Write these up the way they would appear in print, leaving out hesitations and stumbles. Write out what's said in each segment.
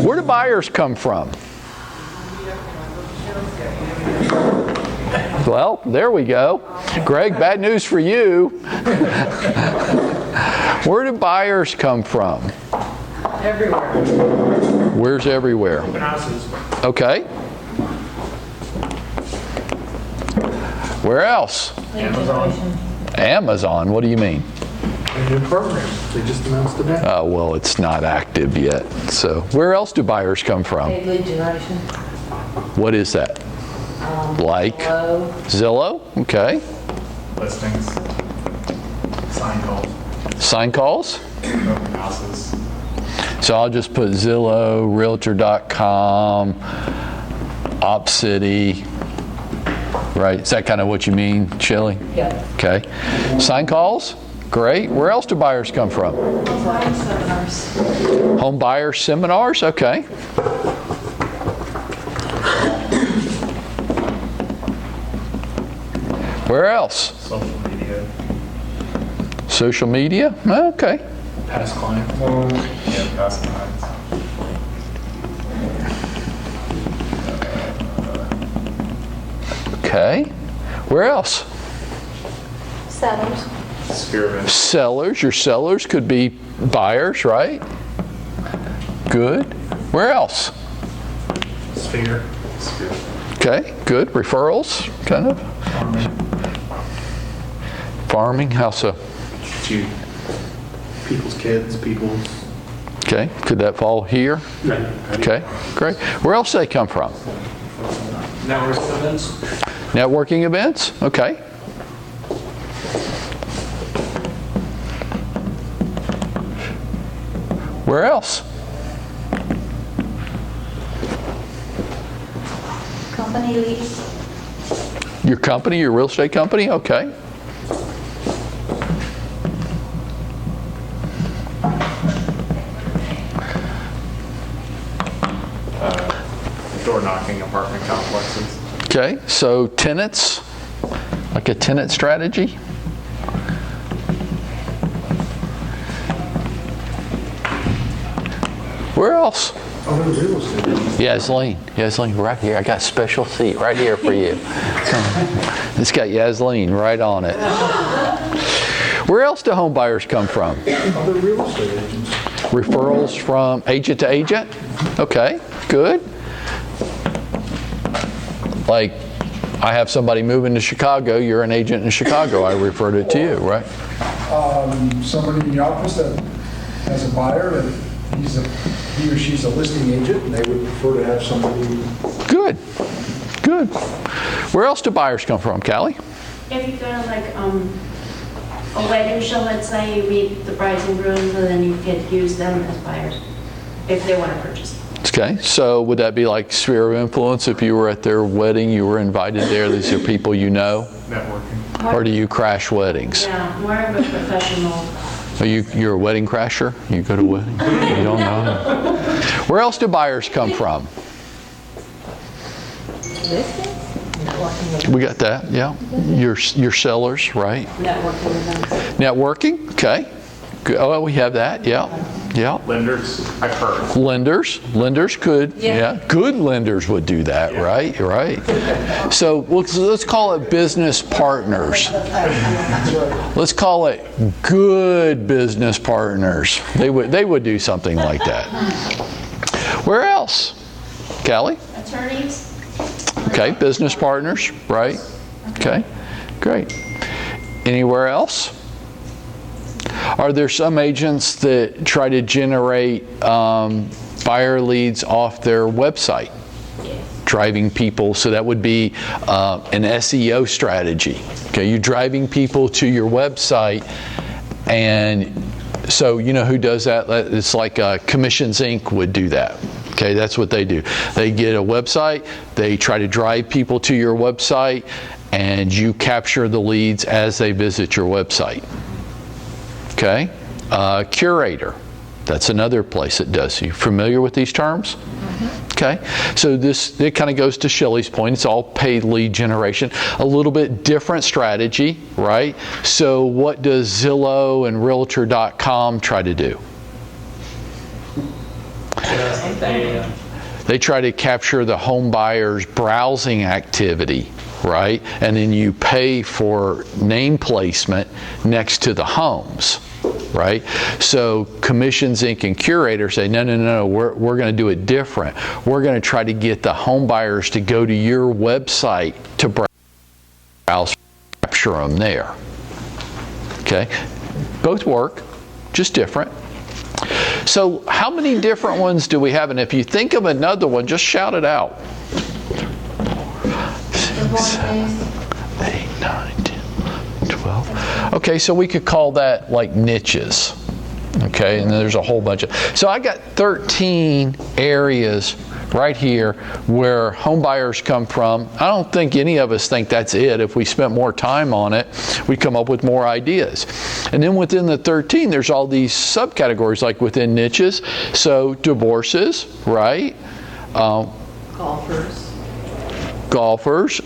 Where do buyers come from? Well, there we go. Greg, bad news for you. Where do buyers come from? Everywhere. Where's everywhere? Open houses. Okay. Where else? Amazon. Amazon, what do you mean? A new program. They just announced today. Oh, well, it's not active yet. So, where else do buyers come from? Lead generation. What is that? Like? Zillow. Okay. Listings. Sign calls. Sign calls? Open houses. So I'll just put Zillow, Realtor.com, OpCity. Right? Is that kind of what you mean, Shelley? Yeah. Okay. Sign calls? Great. Where else do buyers come from? Buying seminars. Home buyer seminars? Okay. Where else? Social media. Social media? Okay. Past clients. Yeah, past clients. Okay. Where else? Sellers. Sphere events. Sellers. Your sellers could be buyers, right? Good. Where else? Sphere. Okay, good. Referrals, kind of. Farming, how so? To people's kids, people's. Okay, could that fall here? Okay, great. Where else do they come from? Network events. Networking events? Okay. Where else? Company leads. Your company, your real estate company? Okay. Door knocking apartment complexes. Okay, so tenants, like a tenant strategy? Where else? Other real estate. Yasleen, right here. I got a special seat right here for you. It's got Yasleen right on it. Where else do home buyers come from? Other real estate agents. Referrals from agent to agent? Okay, good. Like, I have somebody moving to Chicago, you're an agent in Chicago, I referred it to you, right? Somebody in the office that has a buyer and he or she's a listing agent, and they would prefer to have somebody. Good, good. Where else do buyers come from, Callie? If you go to like a wedding show, let's say, you meet the brides and grooms, and then you could use them as buyers if they want to purchase. Okay, so would that be like sphere of influence? If you were at their wedding, you were invited there, these are people you know? Networking. Or do you crash weddings? Yeah, more of a professional. Are you're a wedding crasher? You go to weddings? You don't know? Where else do buyers come from? We got that, yeah. Your sellers, right? Networking events. Networking, okay. Good. Oh, we have that, yeah. Yeah. Lenders, I've heard. Lenders could, yeah. Good lenders would do that, right? Right. So let's call it business partners. Let's call it good business partners. They would do something like that. Where else? Callie? Attorneys. Okay, business partners, right? Okay, great. Anywhere else? Are there some agents that try to generate buyer leads off their website? Driving people, so that would be an SEO strategy. Okay, you're driving people to your website, and so you know who does that? It's like Commissions Inc. would do that. Okay, that's what they do. They get a website, they try to drive people to your website, and you capture the leads as they visit your website. Okay, curator, that's another place that does. Are you familiar with these terms? Mm-hmm. Okay, so it kind of goes to Shelley's point. It's all paid lead generation. A little bit different strategy, right? So what does Zillow and Realtor.com try to do? same thing. They try to capture the home buyer's browsing activity, right? And then you pay for name placement next to the homes, right? So Commissions Inc. and Curator say, no, we're going to do it different. We're going to try to get the home buyers to go to your website to browse, capture them there. Okay? Both work, just different. So how many different ones do we have? And if you think of another one, just shout it out. 6, 7, 8, 9, 10, 12. Okay, so we could call that like niches. Okay, and there's a whole bunch of... So I got 13 areas right here where home buyers come from. I don't think any of us think that's it. If we spent more time on it, we'd come up with more ideas. And then within the 13, there's all these subcategories, like within niches. So divorces, right? Golfers,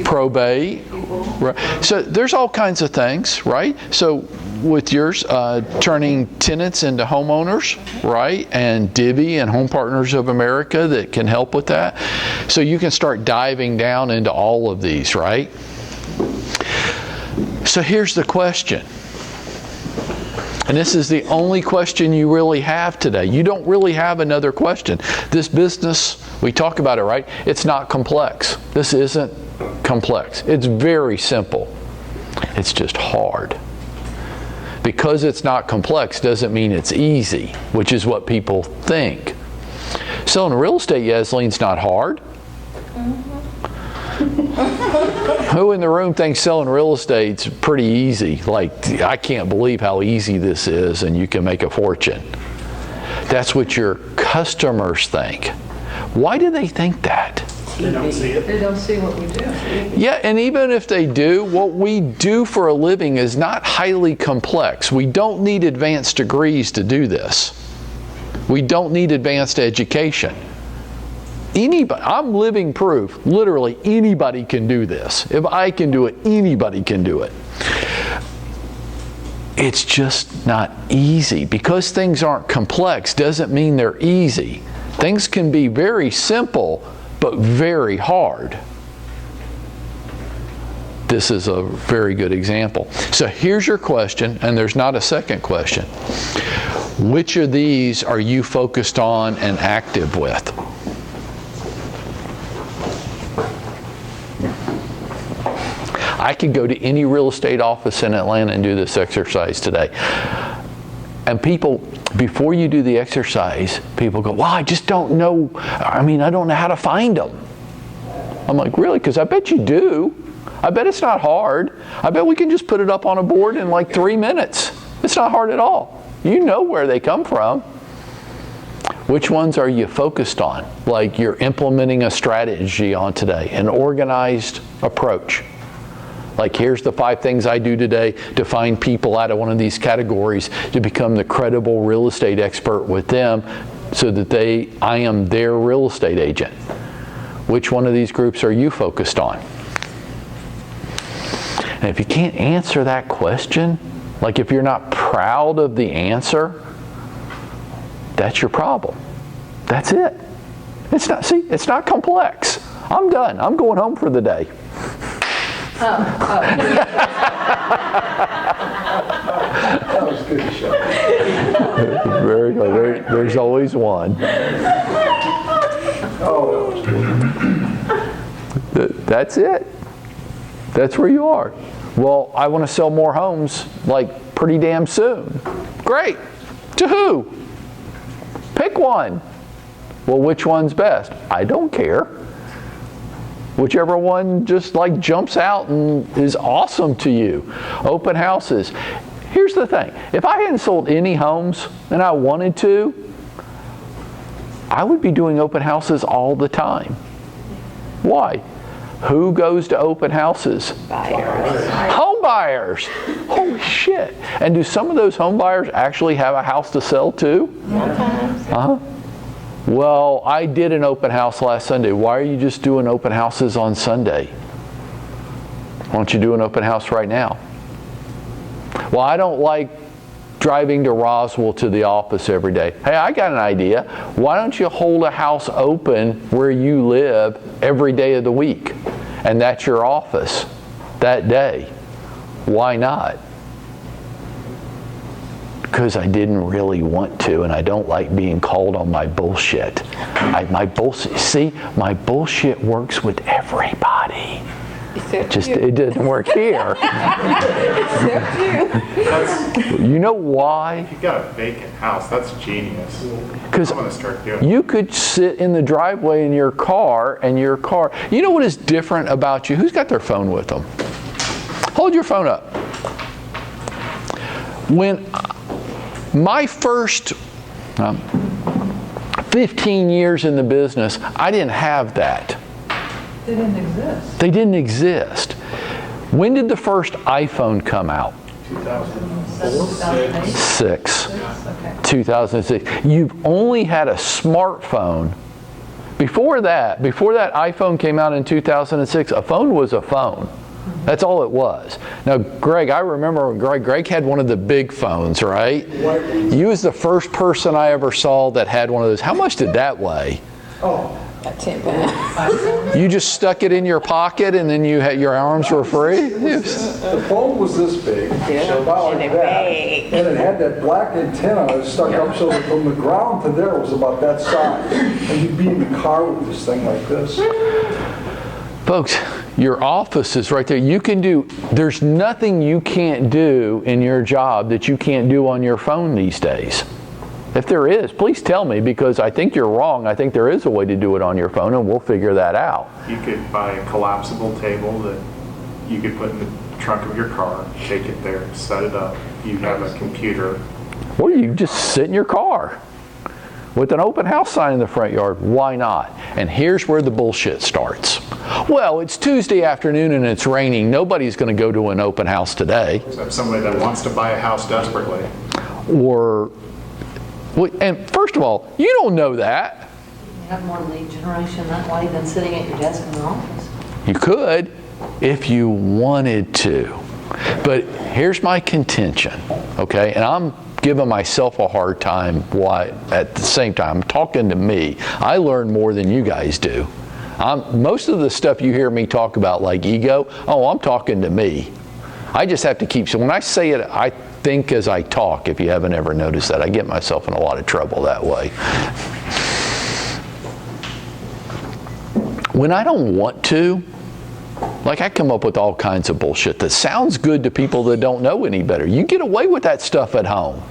probate, right? So there's all kinds of things, right? So with yours, turning tenants into homeowners, right? And Divvy and Home Partners of America that can help with that. So you can start diving down into all of these, right? So here's the question. And this is the only question you really have today. You don't really have another question. This business, we talk about it, right? It's not complex. This isn't complex. It's very simple. It's just hard. Because it's not complex doesn't mean it's easy, which is what people think. Selling real estate, Yaslene's not hard. Who in the room thinks selling real estate's pretty easy? Like, I can't believe how easy this is and you can make a fortune. That's what your customers think. Why do they think that? They don't see it. They don't see what we do. Yeah, and even if they do, what we do for a living is not highly complex. We don't need advanced degrees to do this. We don't need advanced education. Anybody, I'm living proof, literally anybody can do this. If I can do it, anybody can do it. It's just not easy. Because things aren't complex doesn't mean they're easy. Things can be very simple, but very hard. This is a very good example. So here's your question, and there's not a second question. Which of these are you focused on and active with? I could go to any real estate office in Atlanta and do this exercise today. And people, before you do the exercise, people go, well, I just don't know. I don't know how to find them. I'm like, really? Because I bet you do. I bet it's not hard. I bet we can just put it up on a board in like 3 minutes. It's not hard at all. You know where they come from. Which ones are you focused on? Like you're implementing a strategy on today, an organized approach. Like, here's the 5 things I do today to find people out of one of these categories to become the credible real estate expert with them so that I am their real estate agent. Which one of these groups are you focused on? And if you can't answer that question, like if you're not proud of the answer, that's your problem. That's it. It's not complex. I'm done. I'm going home for the day. That was good to show. Very good. There's always one. Oh, that was good. That's it. That's where you are. Well, I want to sell more homes like pretty damn soon. Great. To who? Pick one. Well, which one's best? I don't care. Whichever one just like jumps out and is awesome to you. Open houses. Here's the thing. If I hadn't sold any homes and I wanted to, I would be doing open houses all the time. Why? Who goes to open houses? Buyers. Home buyers. Holy shit. And do some of those home buyers actually have a house to sell too? Sometimes. Uh-huh. Well, I did an open house last Sunday. Why are you just doing open houses on Sunday? Why don't you do an open house right now? Well, I don't like driving to Roswell to the office every day. Hey, I got an idea. Why don't you hold a house open where you live every day of the week? And that's your office that day. Why not? Because I didn't really want to, and I don't like being called on my bullshit. My bullshit works with everybody. Except you. It doesn't work here. Except you. You know why? You got a vacant house. That's genius. Because I'm gonna start doing. you could sit in the driveway in your car, and your car. You know what is different about you? Who's got their phone with them? Hold your phone up. When my first 15 years in the business, I didn't have that. They didn't exist. They didn't exist. When did the first iPhone come out? 2008? 6. Okay. 2006. You've only had a smartphone. Before that iPhone came out in 2006, a phone was a phone. That's all it was. Now, Greg, I remember when Greg had one of the big phones, right? You was the first person I ever saw that had one of those. How much did that weigh? Oh, About 10 pounds. You just stuck it in your pocket and then your arms were free? It was- the phone was this big, about like that, and it had that black antenna that stuck up so that from the ground to there was about that size. And you'd be in the car with this thing like this. Folks, your office is right there. There's nothing you can't do in your job that you can't do on your phone these days. If there is, please tell me, because I think you're wrong. I think there is a way to do it on your phone, and we'll figure that out. You could buy a collapsible table that you could put in the trunk of your car, take it there, set it up. You have a computer. Or you just sit in your car with an open house sign in the front yard. Why not? And here's where the bullshit starts. Well, it's Tuesday afternoon and it's raining. Nobody's going to go to an open house today. So somebody that wants to buy a house desperately. And first of all, you don't know that. You have more lead generation that way than sitting at your desk in the office. You could if you wanted to. But here's my contention, okay? And I'm giving myself a hard time at the same time. I'm talking to me. I learn more than you guys do. Most of the stuff you hear me talk about, like ego, I'm talking to me. I just have to keep, so when I say it, I think as I talk, if you haven't ever noticed that. I get myself in a lot of trouble that way. When I don't want to, like I come up with all kinds of bullshit that sounds good to people that don't know any better. You get away with that stuff at home.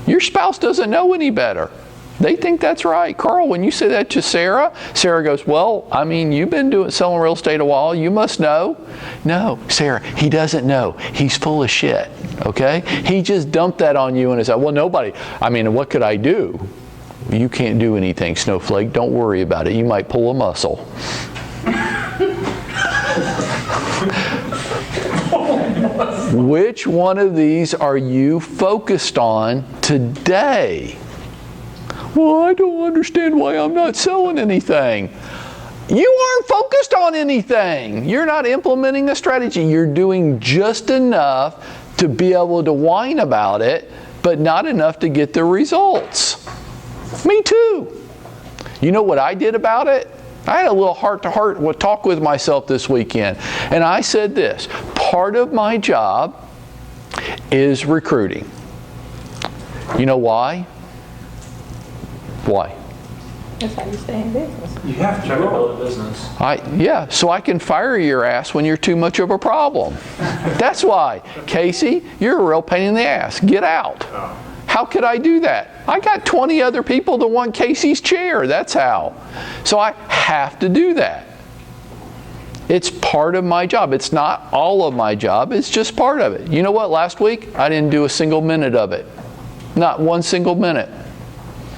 Your spouse doesn't know any better. They think that's right. Carl, when you say that to Sarah, Sarah goes, well, I mean, you've been selling real estate a while. You must know. No, Sarah, he doesn't know. He's full of shit, okay? He just dumped that on you and said, well, what could I do? You can't do anything, Snowflake. Don't worry about it. You might pull a muscle. Which one of these are you focused on today? Well, I don't understand why I'm not selling anything. You aren't focused on anything. You're not implementing a strategy. You're doing just enough to be able to whine about it, but not enough to get the results. Me too. You know what I did about it? I had a little heart-to-heart talk with myself this weekend. And I said this, part of my job is recruiting. You know why? Why? That's how you stay in business. You have to Trying to grow. build a business. So I can fire your ass when you're too much of a problem. That's why. Casey, you're a real pain in the ass. Get out. How could I do that? I got 20 other people that want Casey's chair. That's how. So I have to do that. It's part of my job. It's not all of my job. It's just part of it. You know what? Last week, I didn't do a single minute of it. Not one single minute.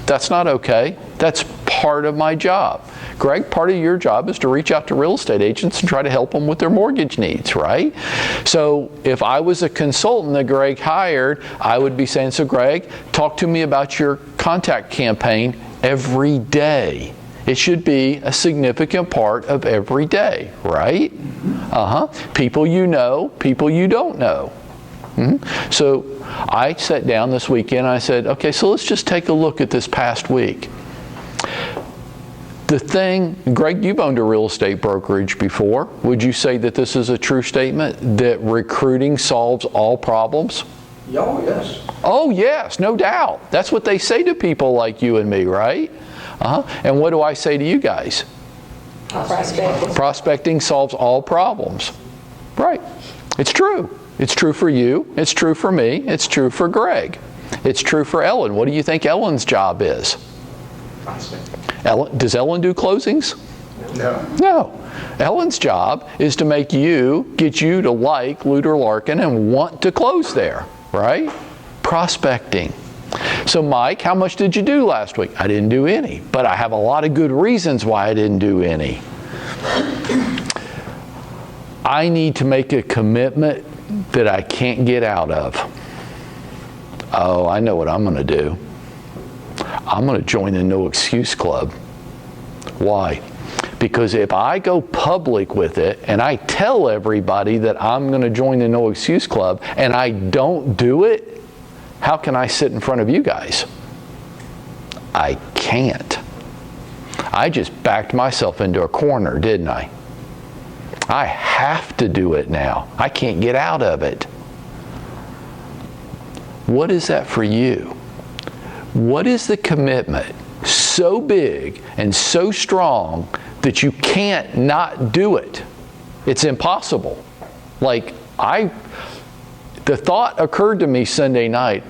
That's not okay. That's part of my job. Greg, part of your job is to reach out to real estate agents and try to help them with their mortgage needs, right? So if I was a consultant that Greg hired, I would be saying, so Greg, talk to me about your contact campaign every day. It should be a significant part of every day, right? People you know, people you don't know. So I sat down this weekend and I said, okay, so let's just take a look at this past week. The thing, Greg, you've owned a real estate brokerage before. Would you say that this is a true statement, that recruiting solves all problems? Oh, yes. Oh, yes, no doubt. That's what they say to people like you and me, right? And what do I say to you guys? Prospecting solves all problems. Right. It's true. It's true for you. It's true for me. It's true for Greg. It's true for Ellen. What do you think Ellen's job is? Does Ellen do closings? No. No. Ellen's job is to get you to like Luter Larkin and want to close there, right? Prospecting. So Mike, how much did you do last week? I didn't do any, but I have a lot of good reasons why I didn't do any. I need to make a commitment that I can't get out of. Oh, I know what I'm going to do. I'm going to join the No Excuse Club. Why? Because if I go public with it and I tell everybody that I'm going to join the No Excuse Club and I don't do it, how can I sit in front of you guys? I can't. I just backed myself into a corner, didn't I? I have to do it now. I can't get out of it. What is that for you? What is the commitment so big and so strong that you can't not do it? It's impossible. The thought occurred to me Sunday night,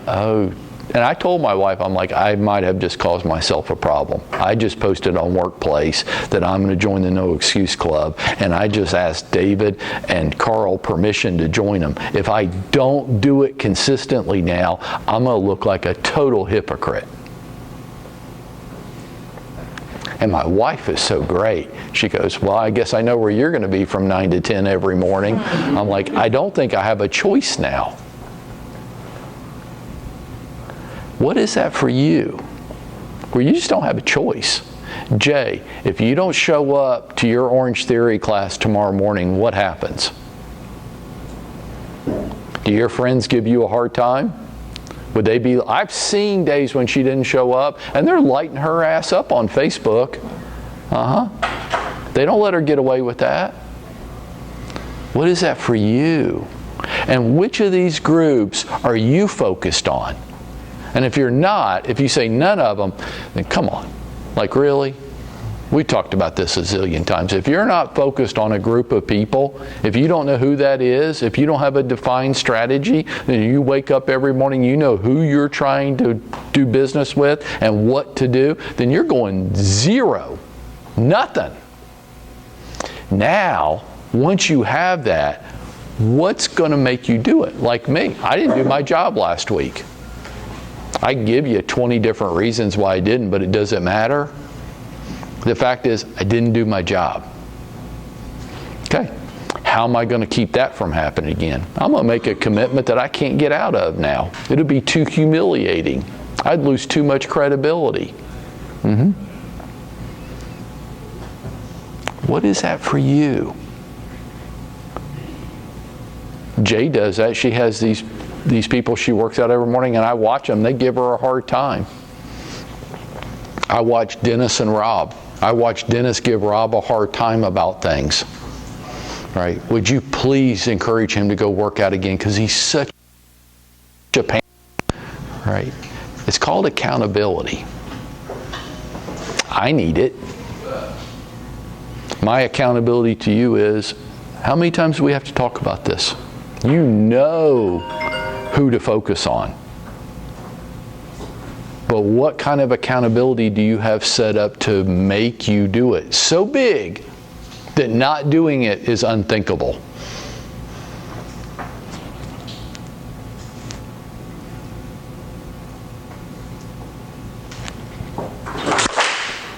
and I told my wife, I'm like, I might have just caused myself a problem. I just posted on Workplace that I'm going to join the No Excuse Club, and I just asked David and Carl permission to join them. If I don't do it consistently now, I'm going to look like a total hypocrite. And my wife is so great. She goes, well, I guess I know where you're going to be from 9 to 10 every morning. I'm like, I don't think I have a choice now. What is that for you? Where you just don't have a choice. Jay, if you don't show up to your Orange Theory class tomorrow morning, what happens? Do your friends give you a hard time? Would they be? I've seen days when she didn't show up, and they're lighting her ass up on Facebook. They don't let her get away with that. What is that for you? And which of these groups are you focused on? And if you're not, if you say none of them, then come on. Like, really? We talked about this a zillion times. If you're not focused on a group of people, if you don't know who that is, if you don't have a defined strategy, then you wake up every morning, you know who you're trying to do business with and what to do, then you're going zero. Nothing. Now, once you have that, what's going to make you do it? Like me, I didn't do my job last week. I can give you 20 different reasons why I didn't, but it doesn't matter. The fact is, I didn't do my job. Okay, how am I going to keep that from happening again? I'm going to make a commitment that I can't get out of now. It'll be too humiliating. I'd lose too much credibility. What is that for you? Jay does that. She has these people she works out every morning, and I watch them. They give her a hard time. I watch Dennis and Rob. I watch Dennis give Rob a hard time about things. Right? Would you please encourage him to go work out again, because he's such a pain. Right? It's called accountability. I need it. My accountability to you is, how many times do we have to talk about this? You know who to focus on. But what kind of accountability do you have set up to make you do it? So big that not doing it is unthinkable.